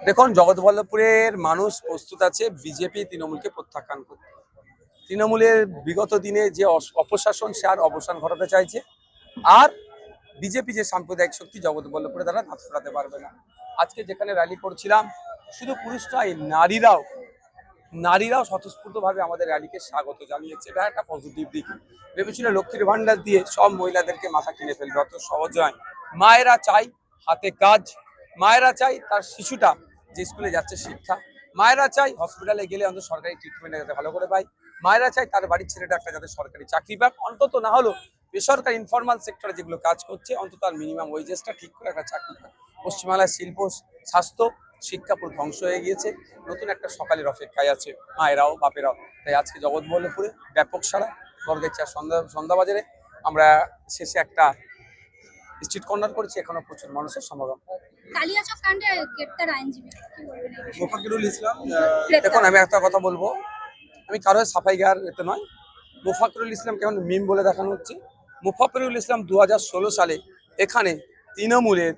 দেখুন, জগৎবল্লভপুরের মানুষ প্রস্তুত আছে বিজেপি তৃণমূলকে প্রত্যাখ্যান করতে। তৃণমূলের বিগত দিনে যে অপশাসন সে আর অবসান ঘটাতে চাইছে, আর বিজেপি যে সাম্প্রদায়িক শক্তি জগৎবল্লভপুরে তারা হাত ফেরাতে পারবে না। আজকে যেখানে র্যালি করছিলাম, শুধু পুরুষ নয়, নারীরাও স্বতঃস্ফূর্তভাবে আমাদের র্যালিকে স্বাগত জানিয়েছে। এটা একটা পজিটিভ দিক। ভেবেছিল লক্ষ্মীর ভান্ডার দিয়ে সব মহিলাদেরকে মাথা কিনে ফেলবে, অত সহজ নয়। মায়েরা চাই হাতে কাজ, মায়েরা চাই তার শিশুটা যে স্কুলে যাচ্ছে শিক্ষা, মায়েরা চাই হসপিটালে গেলে অন্তত সরকারি ট্রিটমেন্ট যাতে ভালো করে পায়, মায়েরা চাই তার বাড়ির ছেলেটা একটা যাতে সরকারি চাকরি পাক, অন্তত না হলো বেসরকারি ইনফরমাল সেক্টরে যেগুলো কাজ করছে অন্তত তার মিনিমাম ওয়েজেসটা ঠিক করে একটা চাকরি পাক। পশ্চিমবাংলার শিল্প, স্বাস্থ্য, শিক্ষা পুরো ধ্বংস হয়ে গিয়েছে। নতুন একটা সকালের অপেক্ষায় আছে মায়েরাও বাপেরাও। তাই আজকে জগৎবল্লভপুরে ব্যাপক সারা দেখছি। আর সন্ধ্যাবাজারে আমরা শেষে একটা স্ট্রিট কর্নার করেছি, এখনো প্রচুর মানুষের সমাগম। মোফাক্কিরুল ইসলাম, দেখুন আমি একটা কথা বলবো, আমি কারোর সাফাই গার এতে নয়। মোফাক্কিরুল ইসলাম কেমন মিম বলে দেখানো হচ্ছে। মোফাক্কিরুল ইসলাম 2016 সালে এখানে তৃণমূলের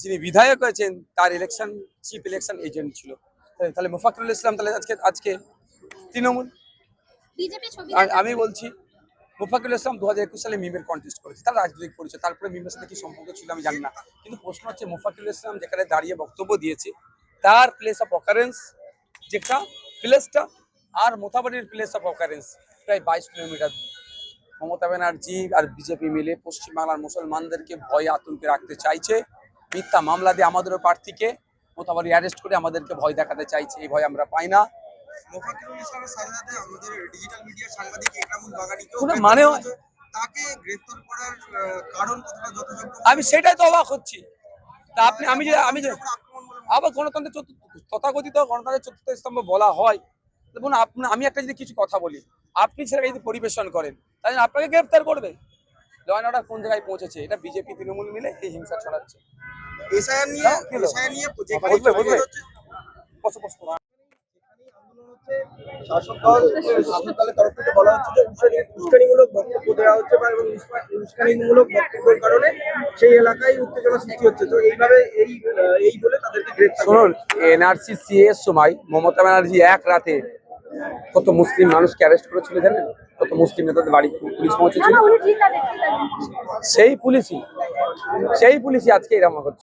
যিনি বিধায়ক হয়েছেন তার চিফ ইলেকশন এজেন্ট ছিল। তাহলে মোফাক্কিরুল ইসলাম তাহলে আজকে তৃণমূল। আমি বলছি মোফাক্কিরুল ইসলাম 2021 সালে মিমের কন্টেস্ট করেছে, তার রাজনৈতিক পরিচয়। তারপরে মিমের সাথে কি সম্পর্ক ছিল আমি জানি না, কিন্তু প্রশ্ন হচ্ছে মোফাক্কিরুল ইসলাম যেখানে দাঁড়িয়ে বক্তব্য দিয়েছে তার প্লেস অফ অকারেন্স যেটা প্লেসটা আর মোথাবাড়ির প্লেস অফ অকারেন্স প্রায় 22 কিলোমিটার। মমতা ব্যানার্জি আর বিজেপি মিলে পশ্চিমবাংলার মুসলমানদেরকে ভয়ে আতঙ্কে রাখতে চাইছে। মিথ্যা মামলা দিয়ে আমাদেরও প্রার্থীকে মোথাবাড়ি অ্যারেস্ট করে আমাদেরকে ভয় দেখাতে চাইছে। এই ভয় আমরা পাই না। মোফাক্কিরুল ইসলামের সাথে সাথে আমাদের ডিজিটাল মিডিয়ার সাংবাদিক একরামুল বাগানিকেও মানে তাকে গ্রেফতার করার কারণ কতটা যথাযথ, আমি সেটাই তো অবাক হচ্ছি। তা আমি যে আবার গণতন্ত্রের তথাকথিত গণতন্ত্রের চতুর্থ স্তম্ভ বলা হয়, দেখুন আমি একটা যদি কিছু কথা বলি, আপনি সেটা যদি পরিবেশন করেন তাহলে আপনাকে গ্রেফতার করবে। ল অ্যান্ড অর্ডার কোন জায়গায় পৌঁছেছে? এটা বিজেপি তৃণমূল মিলে এই হিংসা ছড়াচ্ছে। এসআইআর নিয়ে শাসক দলের তরফ থেকে বলা হচ্ছে যে উস্কানিমূলক বক্তব্য দেওয়া হচ্ছে বা এবং উস্কানিমূলক বক্তব্যের কারণে সেই এলাকায় উত্তেজনা সৃষ্টি হচ্ছে। তো এইভাবে এই বলে তাদেরকে গ্রেফতার। শুনুন, এনআরসি সিএর সময় মমতা ব্যানার্জি এক রাতে কত মুসলিম মানুষকে অ্যারেস্ট করেছিল জানেন? কত মুসলিম নেতাদের বাড়ি পুলিশ পৌঁছেছিল। সেই পুলিশই আজকে এরকম হচ্ছে।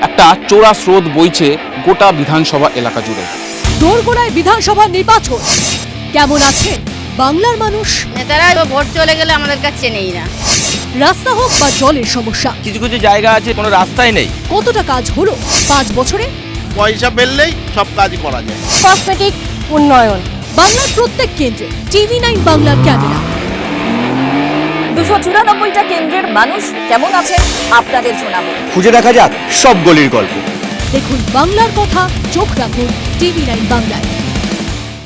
একটা চোরা স্রোত বইছে গোটা বিধানসভা এলাকা জুড়ে। দোরগোড়ায় বিধানসভা নির্বাচন, কেমন আছে বাংলার মানুষ? নেতারা ভোট চলে গেলে আমাদের কাছে নেই না। রাস্তা হোক বা জলের সমস্যা, কিছু কিছু জায়গা আছে কোনো রাস্তাই নেই। কতটা কাজ হলো 5 বছরে? পয়সা পেলেই সব কাজ করা যায়। কসমেটিক উন্নয়ন, বাংলার প্রত্যেক কেন্দ্রে TV9 বাংলার ক্যামেরা। 294টা কেন্দ্রের মানুষ কেমন আছে আপনাদের শোনাবো। খুঁজে দেখা যাক সব গলির গল্প। দেখুন বাংলার কথা, চোখ রাখুন TV9 বাংলায়।